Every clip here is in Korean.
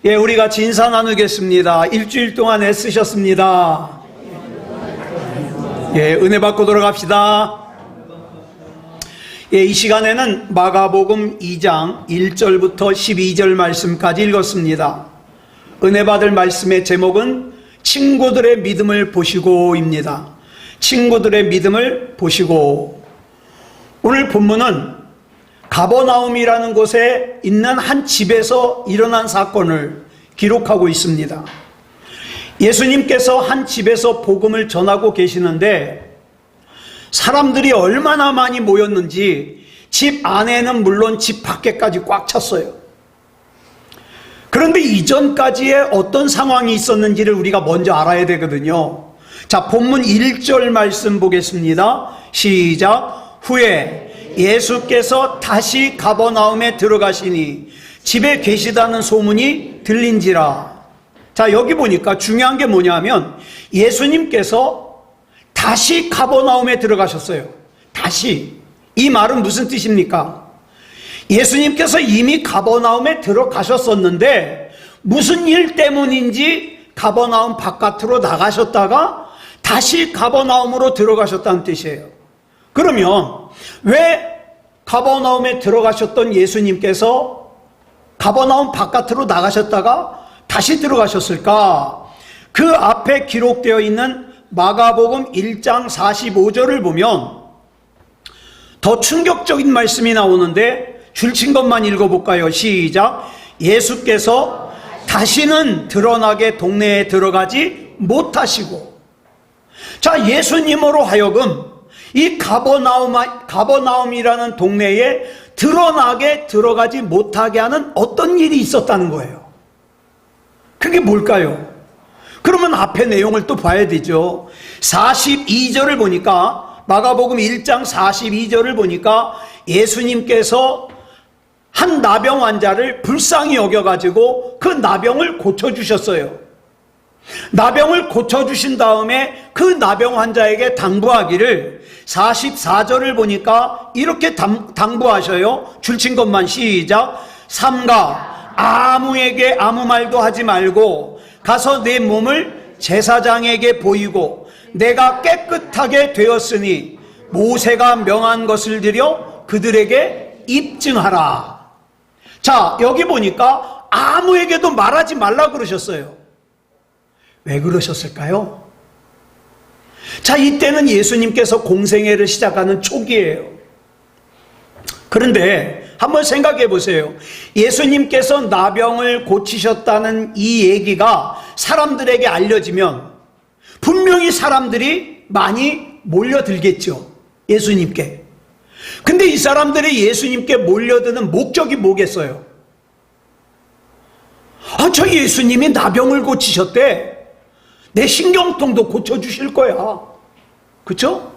예, 우리 같이 인사 나누겠습니다. 일주일 동안 애쓰셨습니다. 예, 은혜 받고 돌아갑시다. 예, 이 시간에는 마가복음 2장 1절부터 12절 말씀까지 읽었습니다. 은혜 받을 말씀의 제목은 친구들의 믿음을 보시고입니다. 친구들의 믿음을 보시고. 오늘 본문은 가버나움이라는 곳에 있는 한 집에서 일어난 사건을 기록하고 있습니다. 예수님께서 한 집에서 복음을 전하고 계시는데 사람들이 얼마나 많이 모였는지 집 안에는 물론 집 밖에까지 꽉 찼어요. 그런데 이전까지의 어떤 상황이 있었는지를 우리가 먼저 알아야 되거든요. 자, 본문 1절 말씀 보겠습니다. 시작. 후에 예수께서 다시 가버나움에 들어가시니 집에 계시다는 소문이 들린지라. 자, 여기 보니까 중요한 게 뭐냐면 예수님께서 다시 가버나움에 들어가셨어요. 다시. 이 말은 무슨 뜻입니까? 예수님께서 이미 가버나움에 들어가셨었는데 무슨 일 때문인지 가버나움 바깥으로 나가셨다가 다시 가버나움으로 들어가셨다는 뜻이에요. 그러면 왜 가버나움에 들어가셨던 예수님께서 가버나움 바깥으로 나가셨다가 다시 들어가셨을까? 그 앞에 기록되어 있는 마가복음 1장 45절을 보면 더 충격적인 말씀이 나오는데 줄친 것만 읽어볼까요? 시작. 예수께서 다시는 드러나게 동네에 들어가지 못하시고. 자, 예수님으로 하여금 이 가버나움이라는 동네에 드러나게 들어가지 못하게 하는 어떤 일이 있었다는 거예요. 그게 뭘까요? 그러면 앞에 내용을 또 봐야 되죠. 42절을 보니까 마가복음 1장 42절을 보니까 예수님께서 한 나병 환자를 불쌍히 여겨가지고 그 나병을 고쳐주셨어요. 나병을 고쳐주신 다음에 그 나병 환자에게 당부하기를 44절을 보니까 이렇게 당부하셔요. 줄친 것만 시작. 삼가 아무에게 아무 말도 하지 말고 가서 내 몸을 제사장에게 보이고 내가 깨끗하게 되었으니 모세가 명한 것을 드려 그들에게 입증하라. 자, 여기 보니까 아무에게도 말하지 말라 그러셨어요. 왜 그러셨을까요? 자, 이때는 예수님께서 공생애를 시작하는 초기예요. 그런데 한번 생각해 보세요. 예수님께서 나병을 고치셨다는 이 얘기가 사람들에게 알려지면 분명히 사람들이 많이 몰려들겠죠. 예수님께. 근데 이 사람들이 예수님께 몰려드는 목적이 뭐겠어요? 아, 저 예수님이 나병을 고치셨대. 내 신경통도 고쳐주실 거야. 그쵸?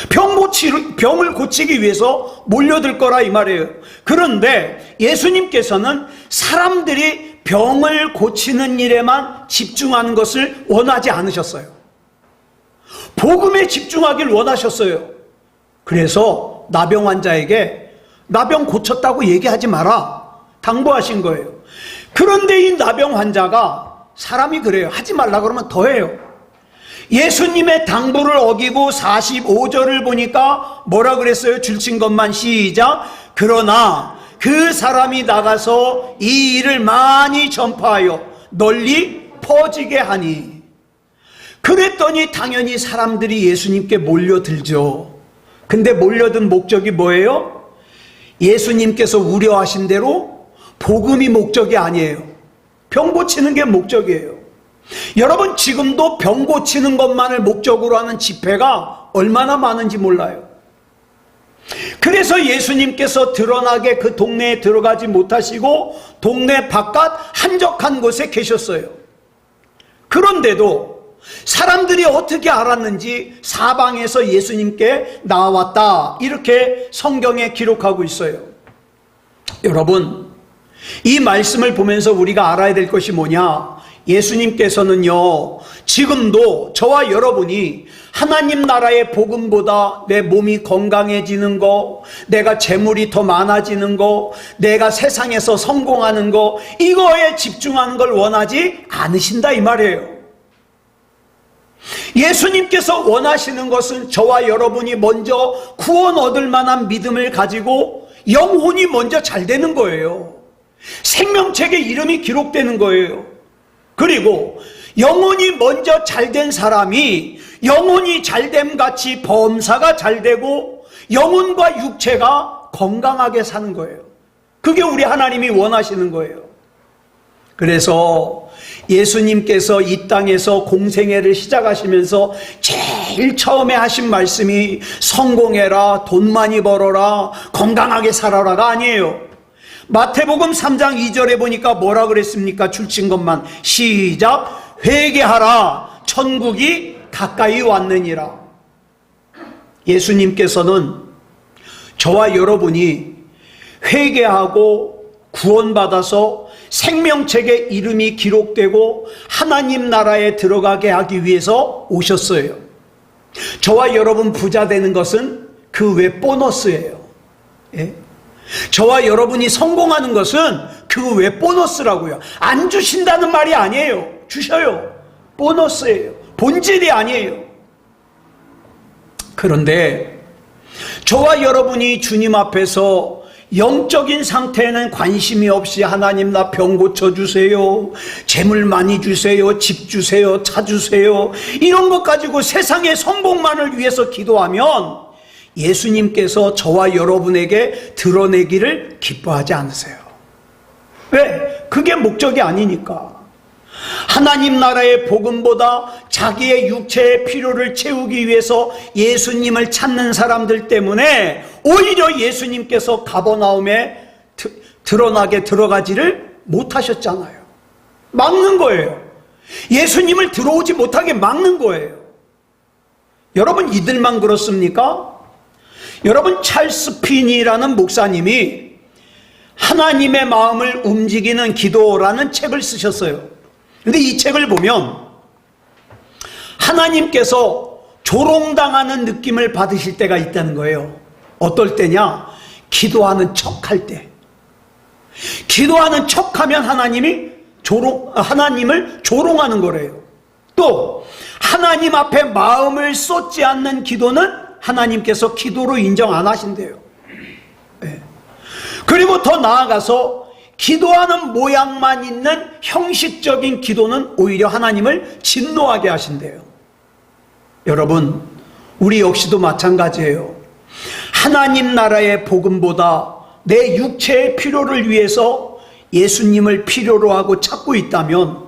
병을 고치기 위해서 몰려들 거라 이 말이에요. 그런데 예수님께서는 사람들이 병을 고치는 일에만 집중하는 것을 원하지 않으셨어요. 복음에 집중하길 원하셨어요. 그래서 나병 환자에게 나병 고쳤다고 얘기하지 마라 당부하신 거예요. 그런데 이 나병 환자가 사람이 그래요. 하지 말라 그러면 더 해요. 예수님의 당부를 어기고 45절을 보니까 뭐라 그랬어요? 줄친 것만 시작. 그러나 그 사람이 나가서 이 일을 많이 전파하여 널리 퍼지게 하니. 그랬더니 당연히 사람들이 예수님께 몰려들죠. 근데 몰려든 목적이 뭐예요? 예수님께서 우려하신 대로 복음이 목적이 아니에요. 병 고치는 게 목적이에요. 여러분, 지금도 병 고치는 것만을 목적으로 하는 집회가 얼마나 많은지 몰라요. 그래서 예수님께서 드러나게 그 동네에 들어가지 못하시고 동네 바깥 한적한 곳에 계셨어요. 그런데도 사람들이 어떻게 알았는지 사방에서 예수님께 나왔다, 이렇게 성경에 기록하고 있어요. 여러분, 이 말씀을 보면서 우리가 알아야 될 것이 뭐냐? 예수님께서는요, 지금도 저와 여러분이 하나님 나라의 복음보다 내 몸이 건강해지는 거, 내가 재물이 더 많아지는 거, 내가 세상에서 성공하는 거, 이거에 집중하는 걸 원하지 않으신다 이 말이에요. 예수님께서 원하시는 것은 저와 여러분이 먼저 구원 얻을 만한 믿음을 가지고 영혼이 먼저 잘 되는 거예요. 생명책에 이름이 기록되는 거예요. 그리고 영혼이 먼저 잘된 사람이 영혼이 잘됨 같이 범사가 잘되고 영혼과 육체가 건강하게 사는 거예요. 그게 우리 하나님이 원하시는 거예요. 그래서 예수님께서 이 땅에서 공생애를 시작하시면서 제일 처음에 하신 말씀이 성공해라, 돈 많이 벌어라, 건강하게 살아라가 아니에요. 마태복음 3장 2절에 보니까 뭐라 그랬습니까? 줄친 것만 시작. 회개하라, 천국이 가까이 왔느니라. 예수님께서는 저와 여러분이 회개하고 구원받아서 생명책에 이름이 기록되고 하나님 나라에 들어가게 하기 위해서 오셨어요. 저와 여러분 부자 되는 것은 그 외 보너스예요. 예? 저와 여러분이 성공하는 것은 그 외 보너스라고요. 안 주신다는 말이 아니에요. 주셔요. 보너스예요. 본질이 아니에요. 그런데 저와 여러분이 주님 앞에서 영적인 상태에는 관심이 없이 하나님 나 병 고쳐주세요, 재물 많이 주세요, 집 주세요, 차 주세요, 이런 것 가지고 세상의 성공만을 위해서 기도하면 예수님께서 저와 여러분에게 드러내기를 기뻐하지 않으세요. 왜? 그게 목적이 아니니까. 하나님 나라의 복음보다 자기의 육체의 필요를 채우기 위해서 예수님을 찾는 사람들 때문에 오히려 예수님께서 가버나움에 드러나게 들어가지를 못하셨잖아요. 막는 거예요. 예수님을 들어오지 못하게 막는 거예요. 여러분 이들만 그렇습니까? 여러분 찰스 피니라는 목사님이 하나님의 마음을 움직이는 기도라는 책을 쓰셨어요. 근데 이 책을 보면 하나님께서 조롱당하는 느낌을 받으실 때가 있다는 거예요. 어떨 때냐? 기도하는 척할 때. 기도하는 척하면 하나님을 조롱하는 거래요. 또 하나님 앞에 마음을 쏟지 않는 기도는 하나님께서 기도로 인정 안 하신대요. 네. 그리고 더 나아가서 기도하는 모양만 있는 형식적인 기도는 오히려 하나님을 진노하게 하신대요. 여러분, 우리 역시도 마찬가지예요. 하나님 나라의 복음보다 내 육체의 필요를 위해서 예수님을 필요로 하고 찾고 있다면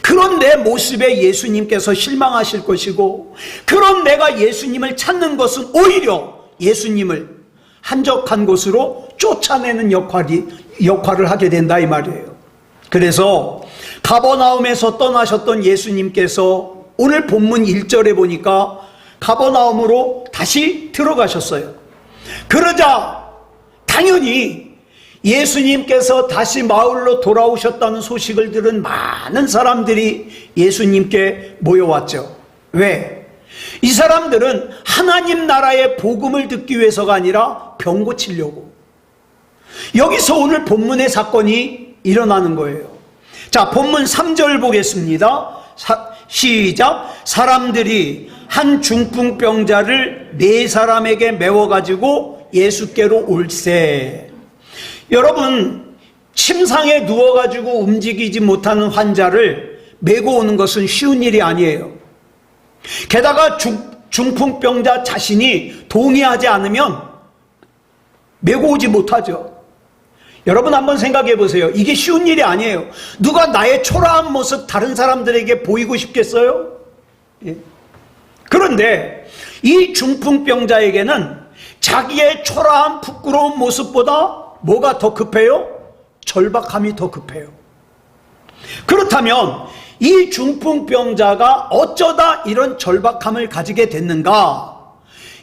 그런 내 모습에 예수님께서 실망하실 것이고, 그런 내가 예수님을 찾는 것은 오히려 예수님을 한적한 곳으로 쫓아내는 역할을 하게 된다 이 말이에요. 그래서 가버나움에서 떠나셨던 예수님께서 오늘 본문 1절에 보니까 가버나움으로 다시 들어가셨어요. 그러자 당연히 예수님께서 다시 마을로 돌아오셨다는 소식을 들은 많은 사람들이 예수님께 모여왔죠. 왜? 이 사람들은 하나님 나라의 복음을 듣기 위해서가 아니라 병 고치려고. 여기서 오늘 본문의 사건이 일어나는 거예요. 자, 본문 3절 보겠습니다. 시작. 사람들이 한 중풍병자를 4사람에게 메워가지고 예수께로 올세. 여러분, 침상에 누워가지고 움직이지 못하는 환자를 메고 오는 것은 쉬운 일이 아니에요. 게다가 중풍병자 자신이 동의하지 않으면 메고 오지 못하죠. 여러분 한번 생각해 보세요. 이게 쉬운 일이 아니에요. 누가 나의 초라한 모습 다른 사람들에게 보이고 싶겠어요? 예. 그런데 이 중풍병자에게는 자기의 초라한 부끄러운 모습보다 뭐가 더 급해요? 절박함이 더 급해요. 그렇다면 이 중풍병자가 어쩌다 이런 절박함을 가지게 됐는가?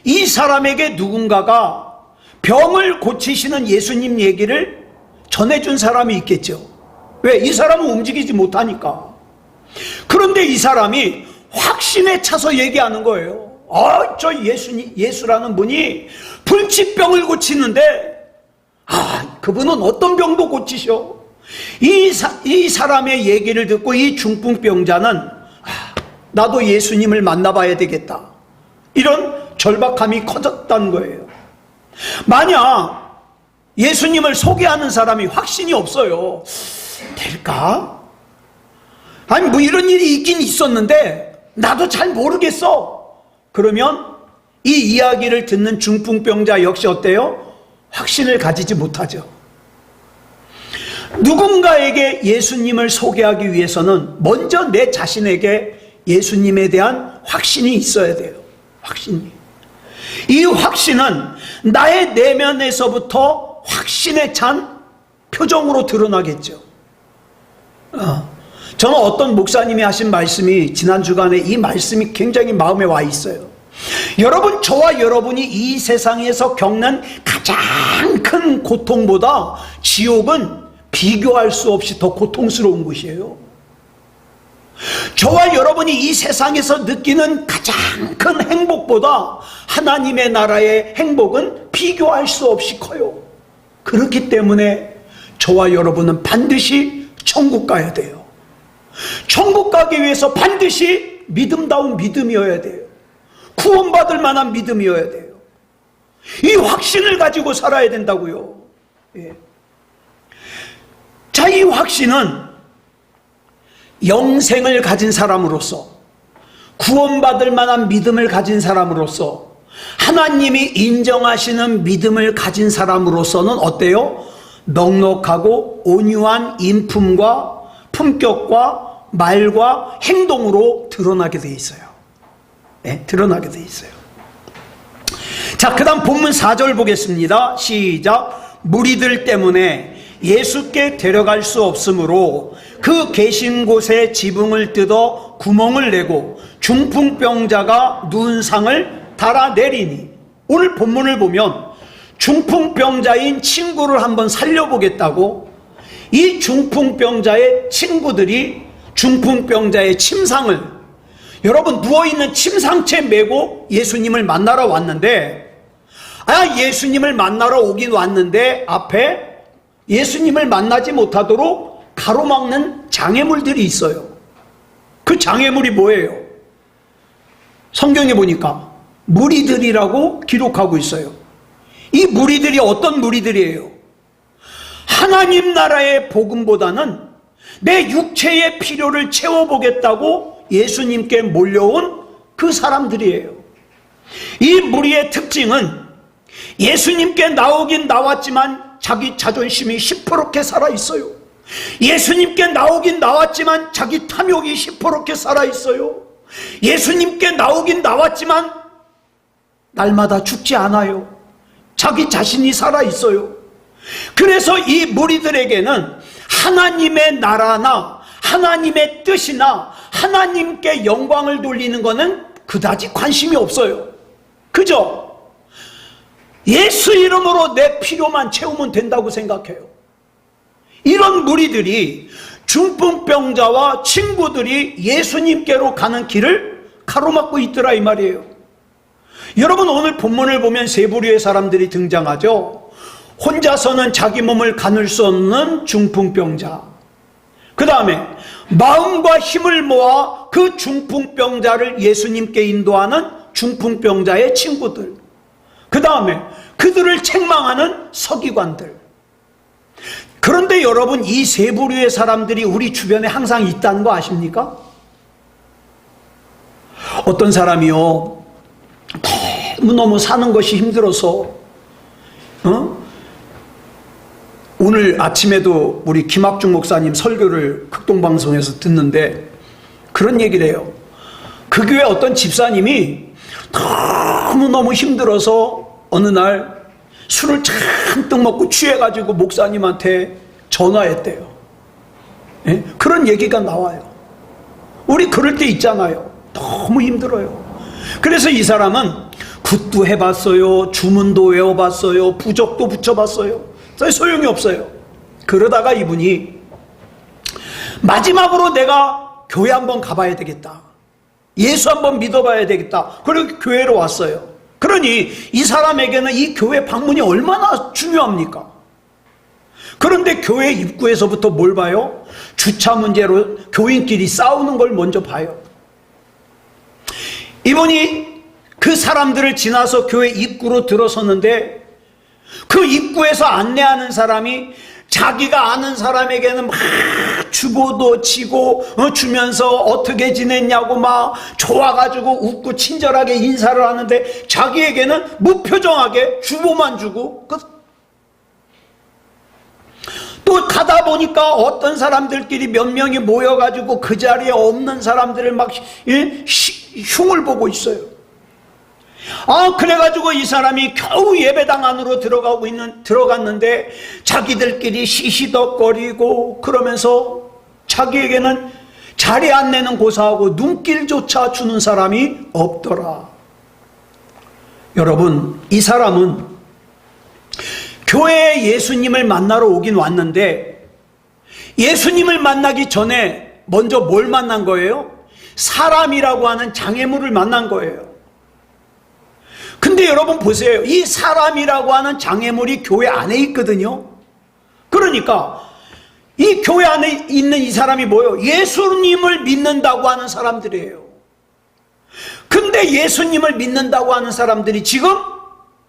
이 사람에게 누군가가 병을 고치시는 예수님 얘기를 전해준 사람이 있겠죠. 왜? 이 사람은 움직이지 못하니까. 그런데 이 사람이 확신에 차서 얘기하는 거예요. 저 예수라는 분이 불치병을 고치는데, 그분은 어떤 병도 고치셔. 이 사람의 얘기를 듣고 이 중풍병자는 나도 예수님을 만나봐야 되겠다, 이런 절박함이 커졌다는 거예요. 만약 예수님을 소개하는 사람이 확신이 없어요. 될까? 아니 뭐 이런 일이 있긴 있었는데 나도 잘 모르겠어. 그러면 이 이야기를 듣는 중풍병자 역시 어때요? 확신을 가지지 못하죠. 누군가에게 예수님을 소개하기 위해서는 먼저 내 자신에게 예수님에 대한 확신이 있어야 돼요. 확신이. 이 확신은 나의 내면에서부터 확신에 찬 표정으로 드러나겠죠. 저는 어떤 목사님이 하신 말씀이 지난 주간에 이 말씀이 굉장히 마음에 와 있어요. 여러분, 저와 여러분이 이 세상에서 겪는 가장 큰 고통보다 지옥은 비교할 수 없이 더 고통스러운 곳이에요. 저와 여러분이 이 세상에서 느끼는 가장 큰 행복보다 하나님의 나라의 행복은 비교할 수 없이 커요. 그렇기 때문에 저와 여러분은 반드시 천국 가야 돼요. 천국 가기 위해서 반드시 믿음다운 믿음이어야 돼요. 구원받을 만한 믿음이어야 돼요. 이 확신을 가지고 살아야 된다고요. 예. 자, 이 확신은 영생을 가진 사람으로서, 구원받을 만한 믿음을 가진 사람으로서, 하나님이 인정하시는 믿음을 가진 사람으로서는 어때요? 넉넉하고 온유한 인품과 품격과 말과 행동으로 드러나게 돼 있어요. 네, 드러나게 돼 있어요. 자, 그 다음 본문 4절 보겠습니다. 시작. 무리들 때문에 예수께 데려갈 수 없으므로 그 계신 곳에 지붕을 뜯어 구멍을 내고 중풍병자가 누운 상을 달아내리니, 오늘 본문을 보면 중풍병자인 친구를 한번 살려보겠다고 이 중풍병자의 친구들이 중풍병자의 침상을, 여러분 누워있는 침상채 메고 예수님을 만나러 왔는데, 예수님을 만나러 오긴 왔는데 앞에 예수님을 만나지 못하도록 가로막는 장애물들이 있어요. 그 장애물이 뭐예요? 성경에 보니까 무리들이라고 기록하고 있어요. 이 무리들이 어떤 무리들이에요? 하나님 나라의 복음보다는 내 육체의 필요를 채워보겠다고 예수님께 몰려온 그 사람들이에요. 이 무리의 특징은 예수님께 나오긴 나왔지만 자기 자존심이 시퍼렇게 살아있어요. 예수님께 나오긴 나왔지만 자기 탐욕이 시퍼렇게 살아있어요. 예수님께 나오긴 나왔지만 날마다 죽지 않아요. 자기 자신이 살아있어요. 그래서 이 무리들에게는 하나님의 나라나 하나님의 뜻이나 하나님께 영광을 돌리는 것은 그다지 관심이 없어요. 그죠? 예수 이름으로 내 필요만 채우면 된다고 생각해요. 이런 무리들이 중풍병자와 친구들이 예수님께로 가는 길을 가로막고 있더라 이 말이에요. 여러분, 오늘 본문을 보면 세 부류의 사람들이 등장하죠. 혼자서는 자기 몸을 가눌 수 없는 중풍병자, 그 다음에 마음과 힘을 모아 그 중풍병자를 예수님께 인도하는 중풍병자의 친구들, 그 다음에 그들을 책망하는 서기관들. 그런데 여러분, 이 세 부류의 사람들이 우리 주변에 항상 있다는 거 아십니까? 어떤 사람이요, 너무너무 사는 것이 힘들어서 오늘 아침에도 우리 김학중 목사님 설교를 극동방송에서 듣는데 그런 얘기를 해요. 그 교회 어떤 집사님이 너무너무 힘들어서 어느 날 술을 잔뜩 먹고 취해가지고 목사님한테 전화했대요. 예? 그런 얘기가 나와요. 우리 그럴 때 있잖아요. 너무 힘들어요. 그래서 이 사람은 굿도 해봤어요, 주문도 외워봤어요, 부적도 붙여봤어요. 소용이 없어요. 그러다가 이분이 마지막으로 내가 교회 한번 가봐야 되겠다. 예수 한번 믿어봐야 되겠다. 그리고 교회로 왔어요. 그러니 이 사람에게는 이 교회 방문이 얼마나 중요합니까? 그런데 교회 입구에서부터 뭘 봐요? 주차 문제로 교인끼리 싸우는 걸 먼저 봐요. 이분이 그 사람들을 지나서 교회 입구로 들어섰는데 그 입구에서 안내하는 사람이 자기가 아는 사람에게는 막 주고도 지고 주면서 어떻게 지냈냐고 막 좋아가지고 웃고 친절하게 인사를 하는데 자기에게는 무표정하게 주보만 주고 또 가다 보니까 어떤 사람들끼리 몇 명이 모여가지고 그 자리에 없는 사람들을 막 흉을 보고 있어요. 그래가지고 이 사람이 겨우 예배당 안으로 들어갔는데 자기들끼리 시시덕거리고 그러면서 자기에게는 자리 안내는 고사하고 눈길조차 주는 사람이 없더라. 여러분, 이 사람은 교회에 예수님을 만나러 오긴 왔는데 예수님을 만나기 전에 먼저 뭘 만난 거예요? 사람이라고 하는 장애물을 만난 거예요. 근데 여러분 보세요. 이 사람이라고 하는 장애물이 교회 안에 있거든요. 그러니까 이 교회 안에 있는 이 사람이 뭐예요? 예수님을 믿는다고 하는 사람들이에요. 근데 예수님을 믿는다고 하는 사람들이 지금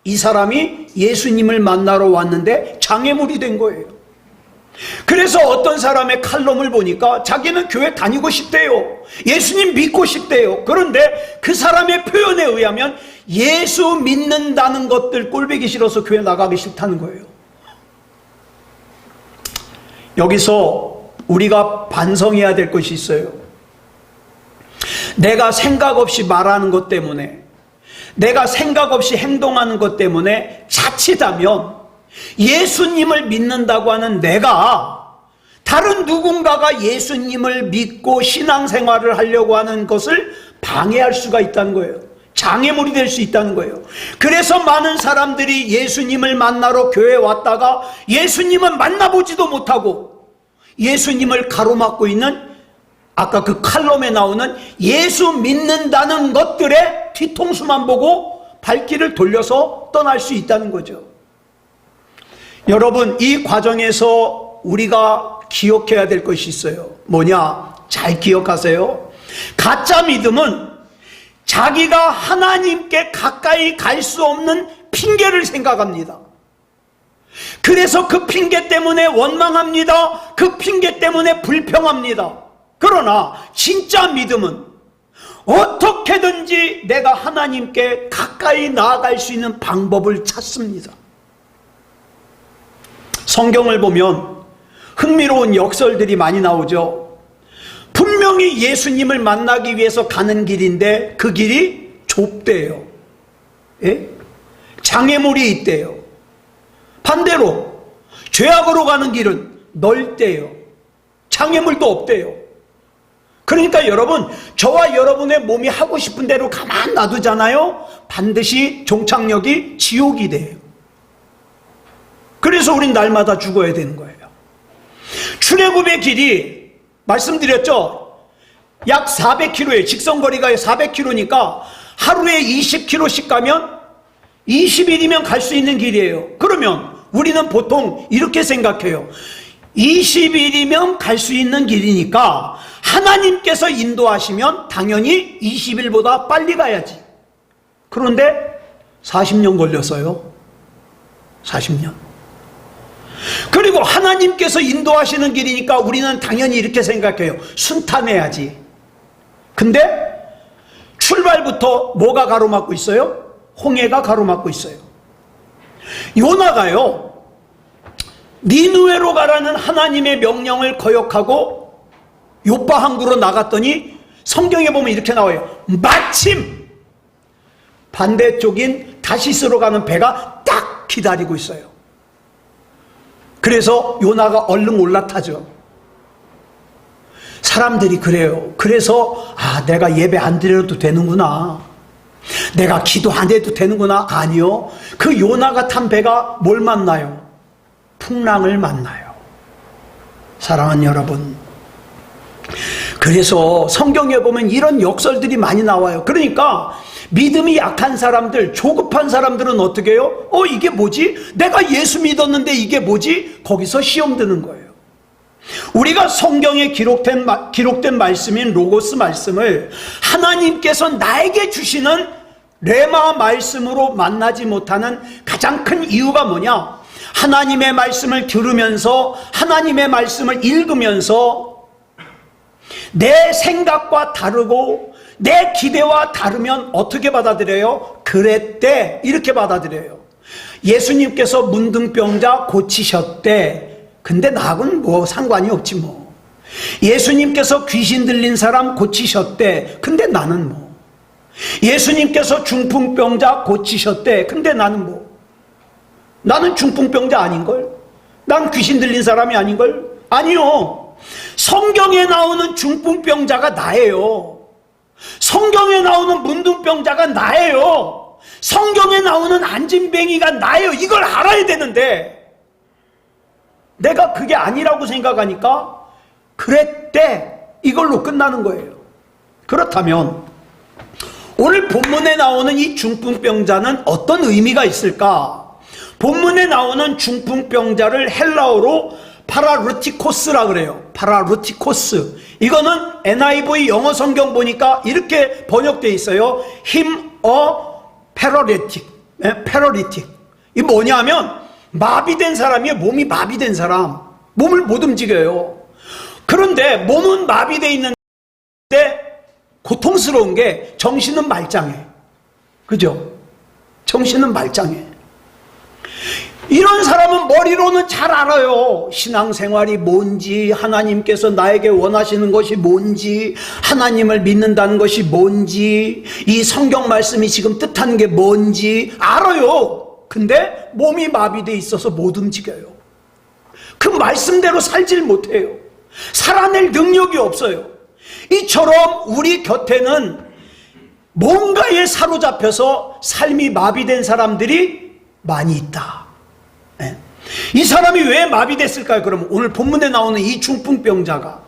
이 사람이 예수님을 만나러 왔는데 장애물이 된 거예요. 그래서 어떤 사람의 칼럼을 보니까 자기는 교회 다니고 싶대요. 예수님 믿고 싶대요. 그런데 그 사람의 표현에 의하면 예수 믿는다는 것들 꼴보기 싫어서 교회 나가기 싫다는 거예요. 여기서 우리가 반성해야 될 것이 있어요. 내가 생각 없이 말하는 것 때문에, 내가 생각 없이 행동하는 것 때문에 자칫하면 예수님을 믿는다고 하는 내가 다른 누군가가 예수님을 믿고 신앙생활을 하려고 하는 것을 방해할 수가 있다는 거예요. 장애물이 될 수 있다는 거예요. 그래서 많은 사람들이 예수님을 만나러 교회에 왔다가 예수님은 만나보지도 못하고 예수님을 가로막고 있는, 아까 그 칼럼에 나오는 예수 믿는다는 것들의 뒤통수만 보고 발길을 돌려서 떠날 수 있다는 거죠. 여러분, 이 과정에서 우리가 기억해야 될 것이 있어요. 뭐냐? 잘 기억하세요. 가짜 믿음은 자기가 하나님께 가까이 갈 수 없는 핑계를 생각합니다. 그래서 그 핑계 때문에 원망합니다. 그 핑계 때문에 불평합니다. 그러나 진짜 믿음은 어떻게든지 내가 하나님께 가까이 나아갈 수 있는 방법을 찾습니다. 성경을 보면 흥미로운 역설들이 많이 나오죠. 분명히 예수님을 만나기 위해서 가는 길인데 그 길이 좁대요. 예? 장애물이 있대요. 반대로 죄악으로 가는 길은 넓대요. 장애물도 없대요. 그러니까 여러분, 저와 여러분의 몸이 하고 싶은 대로 가만 놔두잖아요. 반드시 종착역이 지옥이 돼요. 그래서 우린 날마다 죽어야 되는 거예요. 출애굽의 길이 말씀드렸죠. 약 400km예요. 직선거리가 400km니까 하루에 20km씩 가면 20일이면 갈 수 있는 길이에요. 그러면 우리는 보통 이렇게 생각해요. 20일이면 갈 수 있는 길이니까 하나님께서 인도하시면 당연히 20일보다 빨리 가야지. 그런데 40년 걸렸어요. 40년. 그리고 하나님께서 인도하시는 길이니까 우리는 당연히 이렇게 생각해요. 순탄해야지. 근데 출발부터 뭐가 가로막고 있어요? 홍해가 가로막고 있어요. 요나가요, 니느웨로 가라는 하나님의 명령을 거역하고 요파 항구로 나갔더니 성경에 보면 이렇게 나와요. 마침 반대쪽인 다시스로 가는 배가 딱 기다리고 있어요. 그래서 요나가 얼른 올라타죠. 사람들이 그래요. 그래서 내가 예배 안 드려도 되는구나, 내가 기도 안 해도 되는구나. 아니요. 그 요나가 탄 배가 뭘 만나요? 풍랑을 만나요. 사랑하는 여러분, 그래서 성경에 보면 이런 역설들이 많이 나와요. 그러니까 믿음이 약한 사람들, 조급한 사람들은 어떻게 해요? 이게 뭐지? 내가 예수 믿었는데 이게 뭐지? 거기서 시험 드는 거예요. 우리가 성경에 기록된 말씀인 로고스 말씀을 하나님께서 나에게 주시는 레마 말씀으로 만나지 못하는 가장 큰 이유가 뭐냐? 하나님의 말씀을 들으면서, 하나님의 말씀을 읽으면서 내 생각과 다르고 내 기대와 다르면 어떻게 받아들여요? 그랬대, 이렇게 받아들여요. 예수님께서 문둥병자 고치셨대. 근데 나하고는 뭐 상관이 없지 뭐. 예수님께서 귀신 들린 사람 고치셨대. 근데 나는 뭐. 예수님께서 중풍병자 고치셨대. 근데 나는 뭐. 나는 중풍병자 아닌걸? 난 귀신 들린 사람이 아닌걸? 아니요. 성경에 나오는 중풍병자가 나예요. 성경에 나오는 문둥병자가 나예요. 성경에 나오는 안진뱅이가 나예요. 이걸 알아야 되는데 내가 그게 아니라고 생각하니까 그랬대, 이걸로 끝나는 거예요. 그렇다면 오늘 본문에 나오는 이 중풍병자는 어떤 의미가 있을까? 본문에 나오는 중풍병자를 헬라어로 파라루티코스라 그래요. 파라루티코스. 이거는 NIV 영어 성경 보니까 이렇게 번역되어 있어요. him a paralytic. paralytic. 이 뭐냐면 마비된 사람이에요. 몸이 마비된 사람. 몸을 못 움직여요. 그런데 몸은 마비되어 있는데 고통스러운 게 정신은 말짱해. 그죠? 정신은 말짱해. 이런 사람은 머리로는 잘 알아요. 신앙생활이 뭔지, 하나님께서 나에게 원하시는 것이 뭔지, 하나님을 믿는다는 것이 뭔지, 이 성경 말씀이 지금 뜻하는 게 뭔지 알아요. 근데 몸이 마비되어 있어서 못 움직여요. 그 말씀대로 살질 못해요. 살아낼 능력이 없어요. 이처럼 우리 곁에는 뭔가에 사로잡혀서 삶이 마비된 사람들이 많이 있다. 이 사람이 왜 마비됐을까요? 그러면 오늘 본문에 나오는 이 중풍병자가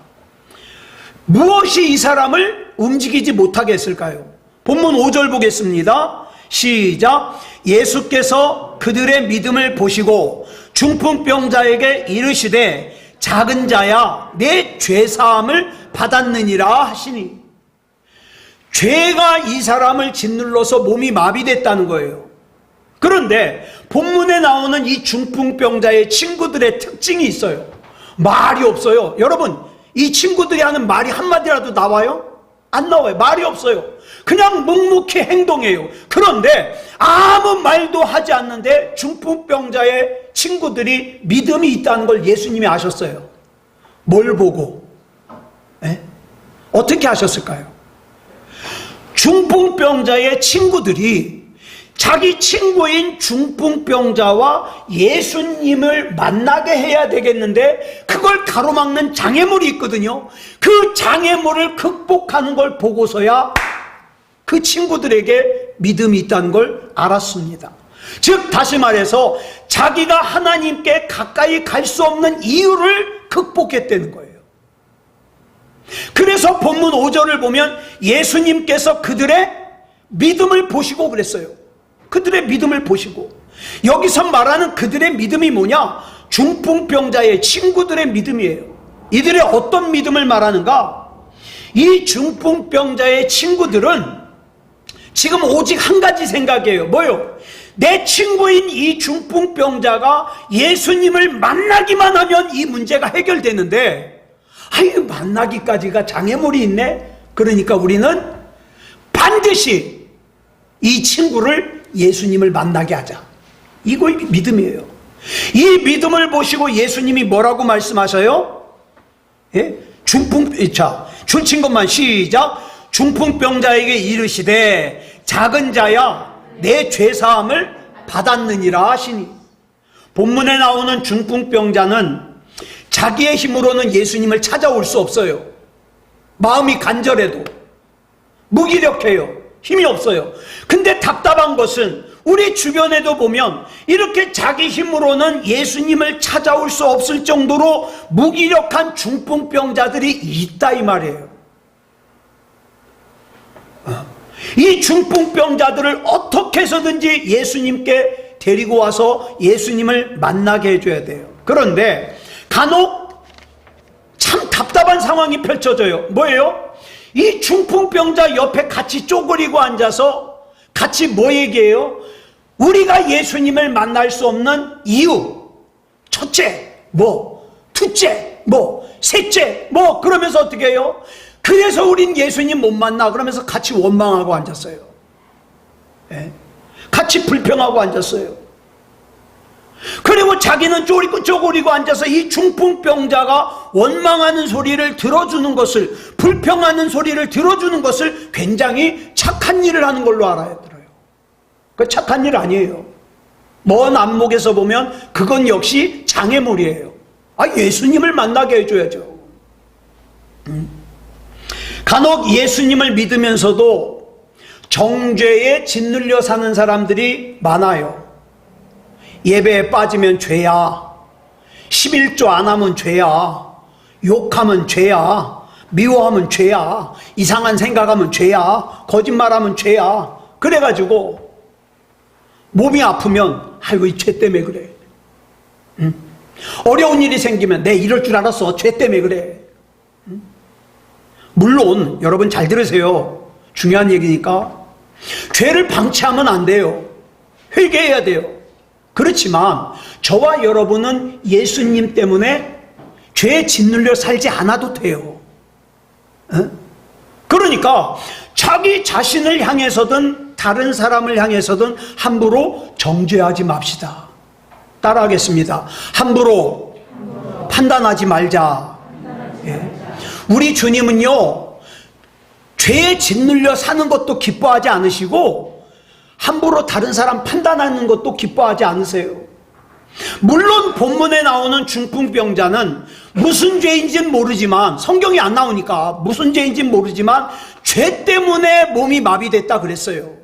무엇이 이 사람을 움직이지 못하게 했을까요? 본문 5절 보겠습니다. 시작. 예수께서 그들의 믿음을 보시고 중풍병자에게 이르시되 작은 자야 내 죄사함을 받았느니라 하시니, 죄가 이 사람을 짓눌러서 몸이 마비됐다는 거예요. 그런데 본문에 나오는 이 중풍병자의 친구들의 특징이 있어요. 말이 없어요. 여러분, 이 친구들이 하는 말이 한마디라도 나와요? 안 나와요. 말이 없어요. 그냥 묵묵히 행동해요. 그런데 아무 말도 하지 않는데 중풍병자의 친구들이 믿음이 있다는 걸 예수님이 아셨어요. 뭘 보고? 어떻게 아셨을까요? 중풍병자의 친구들이 자기 친구인 중풍병자와 예수님을 만나게 해야 되겠는데 그걸 가로막는 장애물이 있거든요. 그 장애물을 극복하는 걸 보고서야 그 친구들에게 믿음이 있다는 걸 알았습니다. 즉 다시 말해서 자기가 하나님께 가까이 갈 수 없는 이유를 극복했다는 거예요. 그래서 본문 5절을 보면 예수님께서 그들의 믿음을 보시고 그랬어요. 그들의 믿음을 보시고, 여기서 말하는 그들의 믿음이 뭐냐? 중풍병자의 친구들의 믿음이에요. 이들의 어떤 믿음을 말하는가? 이 중풍병자의 친구들은 지금 오직 한 가지 생각이에요. 뭐요? 내 친구인 이 중풍병자가 예수님을 만나기만 하면 이 문제가 해결되는데, 아유, 만나기까지가 장애물이 있네? 그러니까 우리는 반드시 이 친구를 예수님을 만나게 하자. 이거 믿음이에요. 이 믿음을 보시고 예수님이 뭐라고 말씀하셔요? 예? 줄친 것만 시작. 중풍병자에게 이르시되 작은 자야 내 죄사함을 받았느니라 하시니. 본문에 나오는 중풍병자는 자기의 힘으로는 예수님을 찾아올 수 없어요. 마음이 간절해도 무기력해요. 힘이 없어요. 근데 답답한 것은 우리 주변에도 보면 이렇게 자기 힘으로는 예수님을 찾아올 수 없을 정도로 무기력한 중풍병자들이 있다 이 말이에요. 이 중풍병자들을 어떻게 해서든지 예수님께 데리고 와서 예수님을 만나게 해줘야 돼요. 그런데 간혹 참 답답한 상황이 펼쳐져요. 뭐예요? 이 중풍병자 옆에 같이 쪼그리고 앉아서 같이 뭐 얘기해요? 우리가 예수님을 만날 수 없는 이유, 첫째, 뭐, 둘째, 뭐, 셋째, 뭐, 그러면서 어떻게 해요? 그래서 우린 예수님 못 만나. 그러면서 같이 원망하고 앉았어요. 예? 같이 불평하고 앉았어요. 그리고 자기는 쪼그리고 앉아서 이 중풍병자가 원망하는 소리를 들어주는 것을, 불평하는 소리를 들어주는 것을 굉장히 착한 일을 하는 걸로 알아들어요. 그 착한 일 아니에요. 먼 안목에서 보면 그건 역시 장애물이에요. 예수님을 만나게 해줘야죠. 간혹 예수님을 믿으면서도 정죄에 짓눌려 사는 사람들이 많아요. 예배에 빠지면 죄야, 11조 안 하면 죄야, 욕하면 죄야, 미워하면 죄야, 이상한 생각하면 죄야, 거짓말하면 죄야. 그래가지고 몸이 아프면 아이고 이 죄 때문에 그래. 응? 어려운 일이 생기면 내 이럴 줄 알았어, 죄 때문에 그래. 응? 물론 여러분 잘 들으세요. 중요한 얘기니까. 죄를 방치하면 안 돼요. 회개해야 돼요. 그렇지만 저와 여러분은 예수님 때문에 죄에 짓눌려 살지 않아도 돼요. 응? 그러니까 자기 자신을 향해서든 다른 사람을 향해서든 함부로 정죄하지 맙시다. 따라하겠습니다. 함부로 판단하지 말자. 예. 우리 주님은요, 죄에 짓눌려 사는 것도 기뻐하지 않으시고 함부로 다른 사람 판단하는 것도 기뻐하지 않으세요. 물론 본문에 나오는 중풍병자는 무슨 죄인지는 모르지만, 성경이 안 나오니까 무슨 죄인지는 모르지만 죄 때문에 몸이 마비됐다 그랬어요.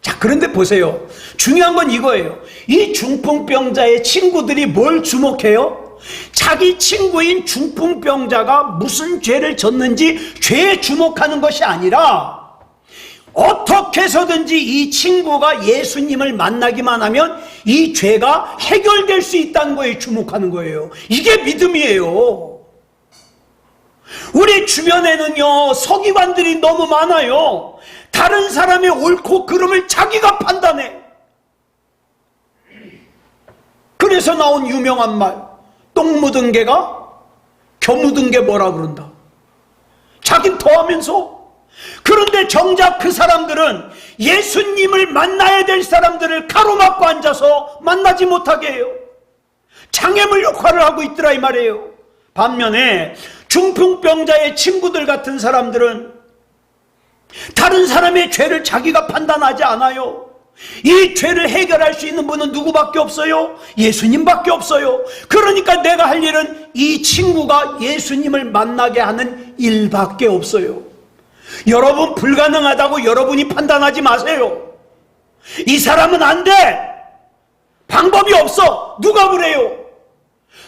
자, 그런데 보세요. 중요한 건 이거예요. 이 중풍병자의 친구들이 뭘 주목해요? 자기 친구인 중풍병자가 무슨 죄를 졌는지 죄에 주목하는 것이 아니라 어떻게 해서든지 이 친구가 예수님을 만나기만 하면 이 죄가 해결될 수 있다는 거에 주목하는 거예요. 이게 믿음이에요. 우리 주변에는요, 서기관들이 너무 많아요. 다른 사람의 옳고 그름을 자기가 판단해. 그래서 나온 유명한 말, 똥 묻은 개가 겨 묻은 게 뭐라 그런다. 자긴 더하면서. 그런데 정작 그 사람들은 예수님을 만나야 될 사람들을 가로막고 앉아서 만나지 못하게 해요. 장애물 역할을 하고 있더라 이 말이에요. 반면에 중풍병자의 친구들 같은 사람들은 다른 사람의 죄를 자기가 판단하지 않아요. 이 죄를 해결할 수 있는 분은 누구밖에 없어요? 예수님밖에 없어요. 그러니까 내가 할 일은 이 친구가 예수님을 만나게 하는 일밖에 없어요. 여러분, 불가능하다고 여러분이 판단하지 마세요. 이 사람은 안 돼, 방법이 없어, 누가 그래요?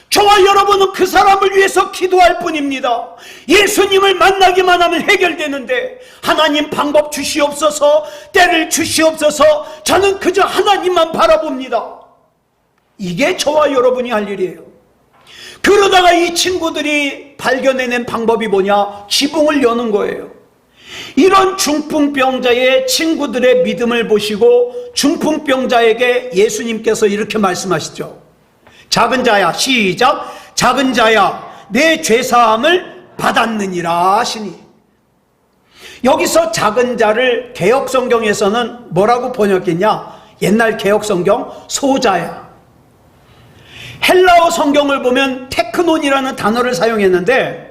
저와 여러분은 그 사람을 위해서 기도할 뿐입니다. 예수님을 만나기만 하면 해결되는데, 하나님 방법 주시옵소서, 때를 주시옵소서, 저는 그저 하나님만 바라봅니다. 이게 저와 여러분이 할 일이에요. 그러다가 이 친구들이 발견해낸 방법이 뭐냐? 지붕을 여는 거예요. 이런 중풍병자의 친구들의 믿음을 보시고 중풍병자에게 예수님께서 이렇게 말씀하시죠. 작은 자야, 시작. 작은 자야, 내 죄사함을 받았느니라 하시니. 여기서 작은 자를 개역성경에서는 뭐라고 번역했냐? 옛날 개역성경 소자야. 헬라어 성경을 보면 테크논이라는 단어를 사용했는데,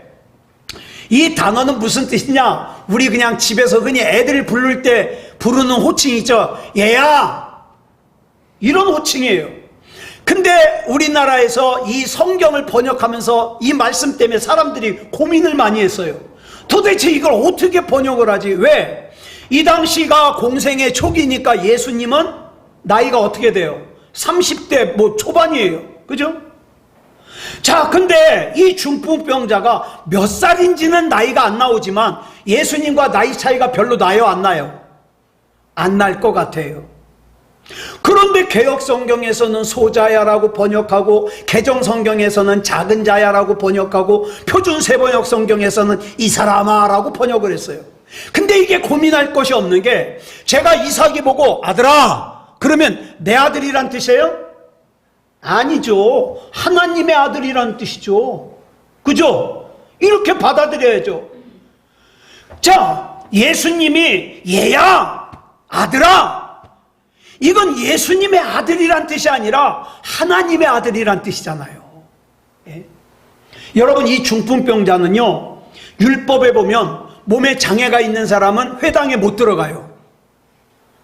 이 단어는 무슨 뜻이냐? 우리 그냥 집에서 흔히 애들 부를 때 부르는 호칭 있죠? 얘야, 이런 호칭이에요. 근데 우리나라에서 이 성경을 번역하면서 이 말씀 때문에 사람들이 고민을 많이 했어요. 도대체 이걸 어떻게 번역을 하지? 왜? 이 당시가 공생의 초기니까 예수님은 나이가 어떻게 돼요? 30대 초반이에요. 그죠? 자, 근데 이 중풍병자가 몇 살인지는 나이가 안 나오지만 예수님과 나이 차이가 별로 나요, 안 나요? 안 날 것 같아요. 그런데 개역 성경에서는 소자야라고 번역하고 개정 성경에서는 작은 자야라고 번역하고 표준 세번역 성경에서는 이 사람아라고 번역을 했어요. 근데 이게 고민할 것이 없는 게, 제가 이삭이 보고 아들아 그러면 내 아들이란 뜻이에요? 아니죠. 하나님의 아들이란 뜻이죠. 그죠? 이렇게 받아들여야죠. 자, 예수님이 얘야 아들아, 이건 예수님의 아들이란 뜻이 아니라 하나님의 아들이란 뜻이잖아요. 예? 여러분, 이 중풍병자는요, 율법에 보면 몸에 장애가 있는 사람은 회당에 못 들어가요.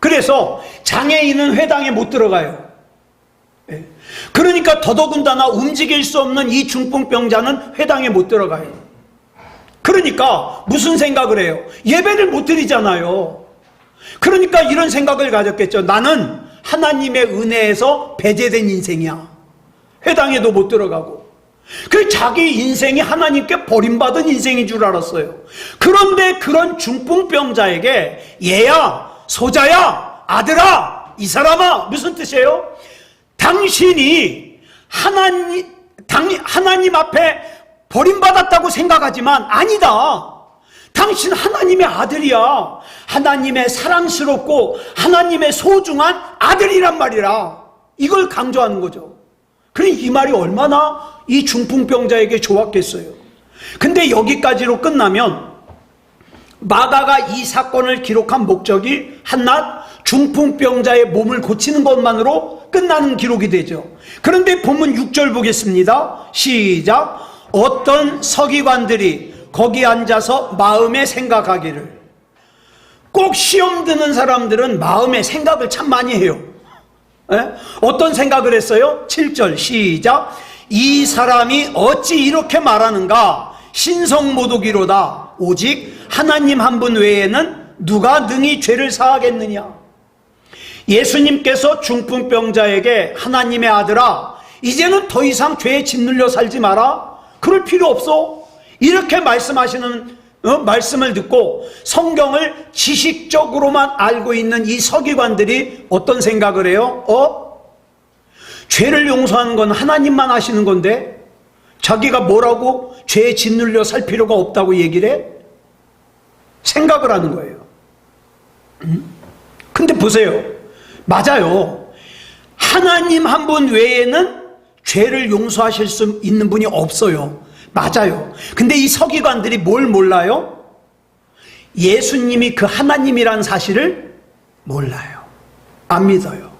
그래서 장애인은 회당에 못 들어가요. 예? 그러니까 더더군다나 움직일 수 없는 이 중풍병자는 회당에 못 들어가요. 그러니까 무슨 생각을 해요? 예배를 못 드리잖아요. 그러니까 이런 생각을 가졌겠죠. 나는 하나님의 은혜에서 배제된 인생이야. 회당에도 못 들어가고. 그 자기 인생이 하나님께 버림받은 인생인 줄 알았어요. 그런데 그런 중풍병자에게 얘야, 소자야, 아들아, 이 사람아, 무슨 뜻이에요? 당신이 하나님 앞에 버림받았다고 생각하지만 아니다. 당신 하나님의 아들이야. 하나님의 사랑스럽고 하나님의 소중한 아들이란 말이라. 이걸 강조하는 거죠. 그러니 이 말이 얼마나 이 중풍병자에게 좋았겠어요. 근데 여기까지로 끝나면 마가가 이 사건을 기록한 목적이 한낱 중풍병자의 몸을 고치는 것만으로 끝나는 기록이 되죠. 그런데 본문 6절 보겠습니다. 시작. 어떤 서기관들이 거기 앉아서 마음에 생각하기를. 꼭 시험 드는 사람들은 마음에 생각을 참 많이 해요. 에? 어떤 생각을 했어요? 7절 시작. 이 사람이 어찌 이렇게 말하는가? 신성모독이로다. 오직 하나님 한 분 외에는 누가 능히 죄를 사하겠느냐. 예수님께서 중풍병자에게 하나님의 아들아, 이제는 더 이상 죄에 짓눌려 살지 마라. 그럴 필요 없어. 이렇게 말씀하시는 말씀을 듣고 성경을 지식적으로만 알고 있는 이 서기관들이 어떤 생각을 해요? 죄를 용서하는 건 하나님만 하시는 건데 자기가 뭐라고 죄에 짓눌려 살 필요가 없다고 얘기를 해? 생각을 하는 거예요. 근데 보세요. 맞아요. 하나님 한 분 외에는 죄를 용서하실 수 있는 분이 없어요. 맞아요. 근데 이 서기관들이 뭘 몰라요? 예수님이 그 하나님이라는 사실을 몰라요. 안 믿어요.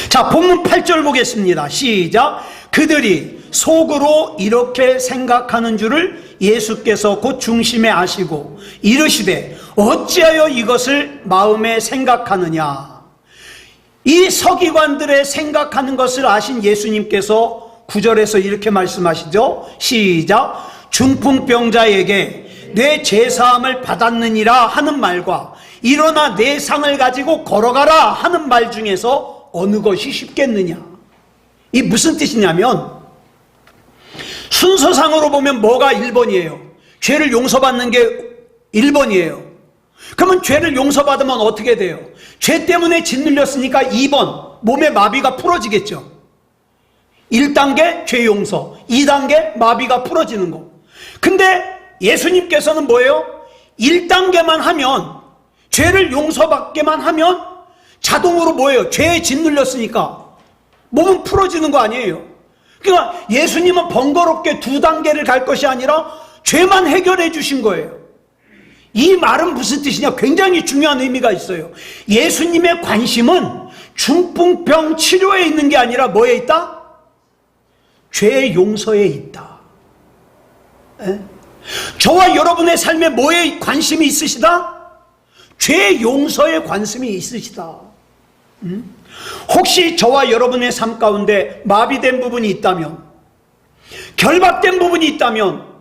자, 본문 8절 보겠습니다. 시작. 그들이 속으로 이렇게 생각하는 줄을 예수께서 곧 중심에 아시고 이르시되 어찌하여 이것을 마음에 생각하느냐. 이 서기관들의 생각하는 것을 아신 예수님께서 9절에서 이렇게 말씀하시죠. 시작. 중풍병자에게 내 죄사함을 받았느니라 하는 말과 일어나 내 상을 가지고 걸어가라 하는 말 중에서 어느 것이 쉽겠느냐. 이 무슨 뜻이냐면 순서상으로 보면 뭐가 1번이에요? 죄를 용서받는 게 1번이에요. 그러면 죄를 용서받으면 어떻게 돼요? 죄 때문에 짓눌렸으니까 2번 몸의 마비가 풀어지겠죠. 1단계 죄 용서, 2단계 마비가 풀어지는 거. 근데 예수님께서는 뭐예요? 1단계만 하면, 죄를 용서받게만 하면 자동으로 뭐예요? 죄에 짓눌렸으니까 몸은 풀어지는 거 아니에요. 그러니까 예수님은 번거롭게 2단계를 갈 것이 아니라 죄만 해결해 주신 거예요. 이 말은 무슨 뜻이냐? 굉장히 중요한 의미가 있어요. 예수님의 관심은 중풍병 치료에 있는 게 아니라 뭐에 있다? 죄의 용서에 있다. 에? 저와 여러분의 삶에 뭐에 관심이 있으시다? 죄의 용서에 관심이 있으시다. 혹시 저와 여러분의 삶 가운데 마비된 부분이 있다면, 결박된 부분이 있다면,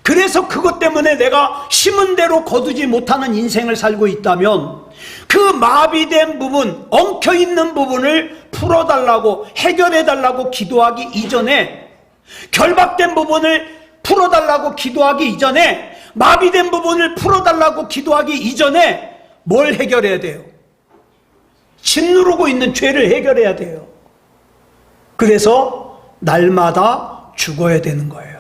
그래서 그것 때문에 내가 심은 대로 거두지 못하는 인생을 살고 있다면 그 마비된 부분, 엉켜있는 부분을 풀어달라고, 해결해달라고 기도하기 이전에 결박된 부분을 풀어달라고 기도하기 이전에, 마비된 부분을 풀어달라고 기도하기 이전에 뭘 해결해야 돼요? 짓누르고 있는 죄를 해결해야 돼요. 그래서 날마다 죽어야 되는 거예요.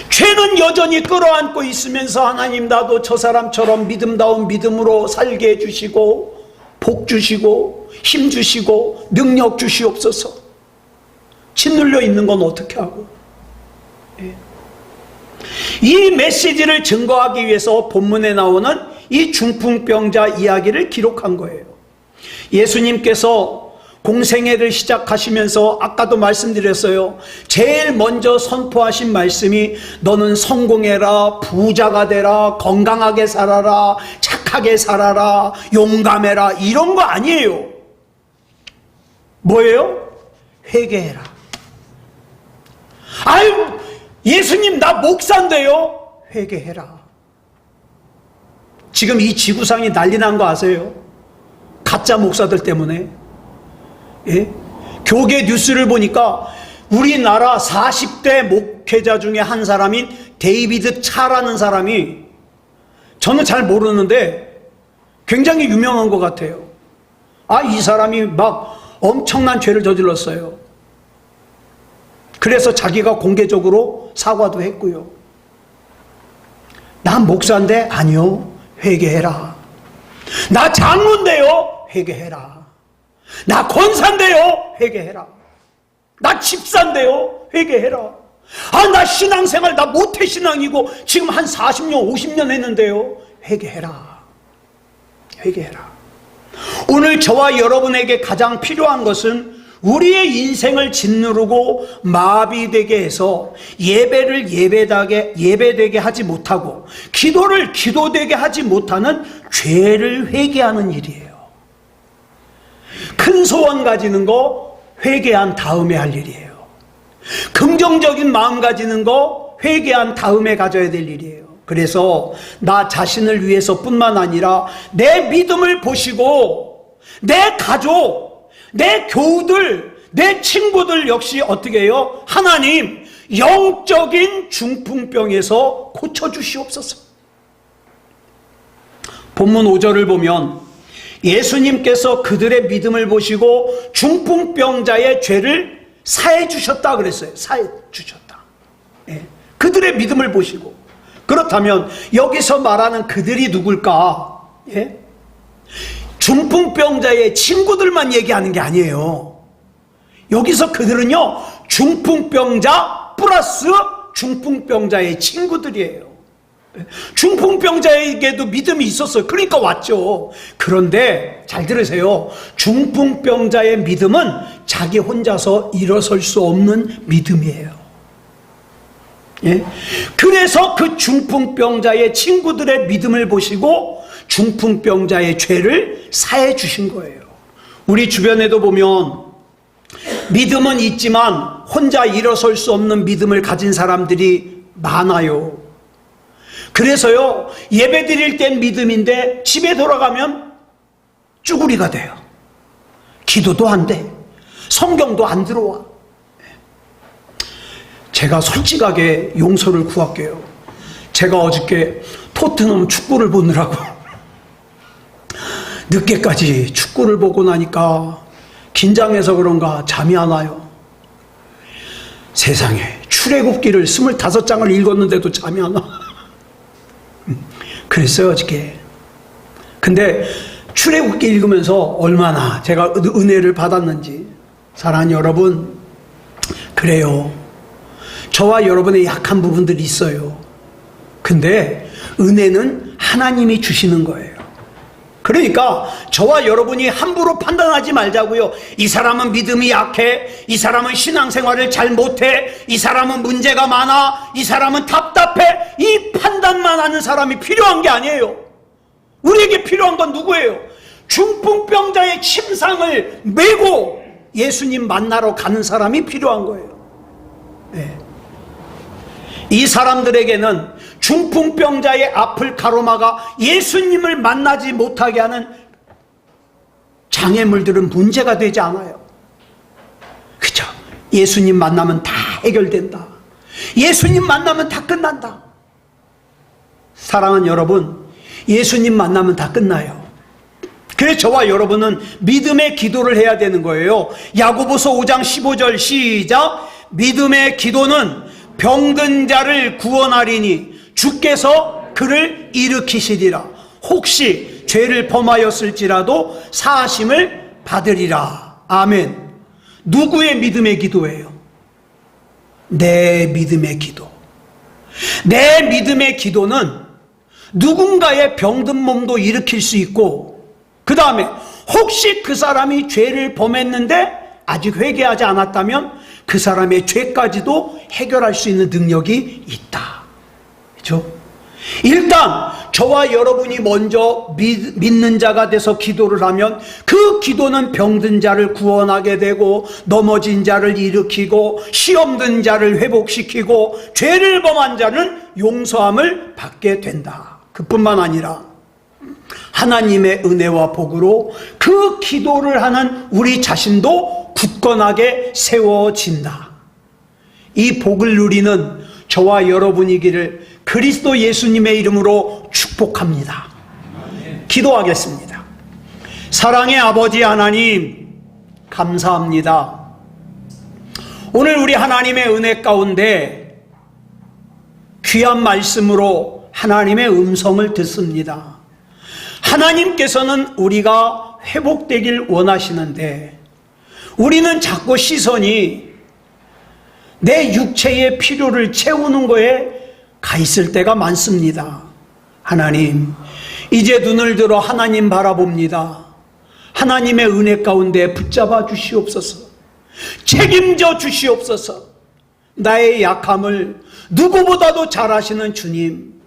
죄는 여전히 끌어안고 있으면서 하나님, 나도 저 사람처럼 믿음다운 믿음으로 살게 해주시고 복 주시고 힘 주시고 능력 주시옵소서. 짓눌려 있는 건 어떻게 하고? 이 메시지를 증거하기 위해서 본문에 나오는 이 중풍병자 이야기를 기록한 거예요. 예수님께서 공생애를 시작하시면서 아까도 말씀드렸어요. 제일 먼저 선포하신 말씀이 너는 성공해라, 부자가 되라, 건강하게 살아라, 착하게 살아라, 용감해라, 이런 거 아니에요. 뭐예요? 회개해라. 아유, 예수님 나 목사인데요. 회개해라. 지금 이 지구상이 난리 난 거 아세요? 가짜 목사들 때문에. 예? 교계 뉴스를 보니까 우리나라 40대 목회자 중에 한 사람인 데이비드 차라는 사람이, 저는 잘 모르는데 굉장히 유명한 것 같아요. 이 사람이 막 엄청난 죄를 저질렀어요. 그래서 자기가 공개적으로 사과도 했고요. 난 목사인데, 아니요, 회개해라. 나 장로인데요, 회개해라. 나 권사인데요, 회개해라. 나 집사인데요, 회개해라. 나 신앙생활, 나 모태신앙이고 지금 한 40년 50년 했는데요, 회개해라. 회개해라. 오늘 저와 여러분에게 가장 필요한 것은 우리의 인생을 짓누르고 마비되게 해서 예배를 예배되게 하지 못하고 기도를 기도되게 하지 못하는 죄를 회개하는 일이에요. 큰 소원 가지는 거 회개한 다음에 할 일이에요. 긍정적인 마음 가지는 거 회개한 다음에 가져야 될 일이에요. 그래서 나 자신을 위해서뿐만 아니라 내 믿음을 보시고 내 가족, 내 교우들, 내 친구들 역시 어떻게 해요? 하나님, 영적인 중풍병에서 고쳐주시옵소서. 본문 5절을 보면 예수님께서 그들의 믿음을 보시고 중풍병자의 죄를 사해 주셨다 그랬어요. 사해 주셨다. 예. 그들의 믿음을 보시고. 그렇다면 여기서 말하는 그들이 누굴까? 예? 중풍병자의 친구들만 얘기하는 게 아니에요. 여기서 그들은요, 중풍병자 플러스 중풍병자의 친구들이에요. 중풍병자에게도 믿음이 있었어요. 그러니까 왔죠. 그런데 잘 들으세요. 중풍병자의 믿음은 자기 혼자서 일어설 수 없는 믿음이에요. 예? 그래서 그 중풍병자의 친구들의 믿음을 보시고 중풍병자의 죄를 사해 주신 거예요. 우리 주변에도 보면 믿음은 있지만 혼자 일어설 수 없는 믿음을 가진 사람들이 많아요. 그래서요, 예배 드릴 땐 믿음인데 집에 돌아가면 쭈구리가 돼요. 기도도 안 돼. 성경도 안 들어와. 제가 솔직하게 용서를 구할게요. 제가 어저께 토트넘 축구를 보느라고 늦게까지 축구를 보고 나니까 긴장해서 그런가 잠이 안 와요. 세상에, 출애굽기를 25장을 읽었는데도 잠이 안 와. 그랬어요, 어저께. 근데 출애굽기 읽으면서 얼마나 제가 은혜를 받았는지. 사랑하는 여러분, 그래요. 저와 여러분의 약한 부분들이 있어요. 근데 은혜는 하나님이 주시는 거예요. 그러니까 저와 여러분이 함부로 판단하지 말자고요. 이 사람은 믿음이 약해, 이 사람은 신앙생활을 잘 못해, 이 사람은 문제가 많아, 이 사람은 답답해, 이 판단만 하는 사람이 필요한 게 아니에요. 우리에게 필요한 건 누구예요? 중풍병자의 침상을 메고 예수님 만나러 가는 사람이 필요한 거예요. 네. 이 사람들에게는 중풍병자의 앞을 가로막아 예수님을 만나지 못하게 하는 장애물들은 문제가 되지 않아요. 그죠? 예수님 만나면 다 해결된다. 예수님 만나면 다 끝난다. 사랑하는 여러분, 예수님 만나면 다 끝나요. 그래서 저와 여러분은 믿음의 기도를 해야 되는 거예요. 야고보서 5장 15절 시작. 믿음의 기도는 병든 자를 구원하리니 주께서 그를 일으키시리라. 혹시 죄를 범하였을지라도 사하심을 받으리라. 아멘. 누구의 믿음의 기도예요? 내 믿음의 기도. 내 믿음의 기도는 누군가의 병든 몸도 일으킬 수 있고, 그 다음에 혹시 그 사람이 죄를 범했는데 아직 회개하지 않았다면 그 사람의 죄까지도 해결할 수 있는 능력이 있다. 그렇죠? 일단 저와 여러분이 먼저 믿는 자가 돼서 기도를 하면 그 기도는 병든 자를 구원하게 되고, 넘어진 자를 일으키고, 시험 든 자를 회복시키고, 죄를 범한 자는 용서함을 받게 된다. 그뿐만 아니라 하나님의 은혜와 복으로 그 기도를 하는 우리 자신도 굳건하게 세워진다. 이 복을 누리는 저와 여러분이기를 그리스도 예수님의 이름으로 축복합니다. 기도하겠습니다. 사랑의 아버지 하나님, 감사합니다. 오늘 우리 하나님의 은혜 가운데 귀한 말씀으로 하나님의 음성을 듣습니다. 하나님께서는 우리가 회복되길 원하시는데 우리는 자꾸 시선이 내 육체의 필요를 채우는 거에 가 있을 때가 많습니다. 하나님, 이제 눈을 들어 하나님 바라봅니다. 하나님의 은혜 가운데 붙잡아 주시옵소서. 책임져 주시옵소서. 나의 약함을 누구보다도 잘 아시는 주님,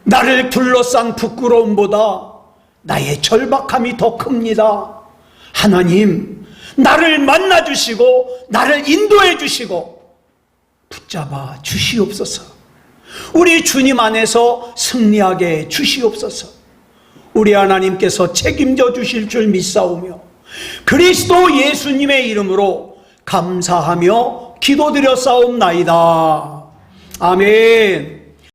나를 둘러싼 부끄러움보다 나의 절박함이 더 큽니다. 하나님, 나를 만나 주시고 나를 인도해 주시고 붙잡아 주시옵소서. 우리 주님 안에서 승리하게 주시옵소서. 우리 하나님께서 책임져 주실 줄 믿사오며 그리스도 예수님의 이름으로 감사하며 기도드려 싸움나이다. 아멘.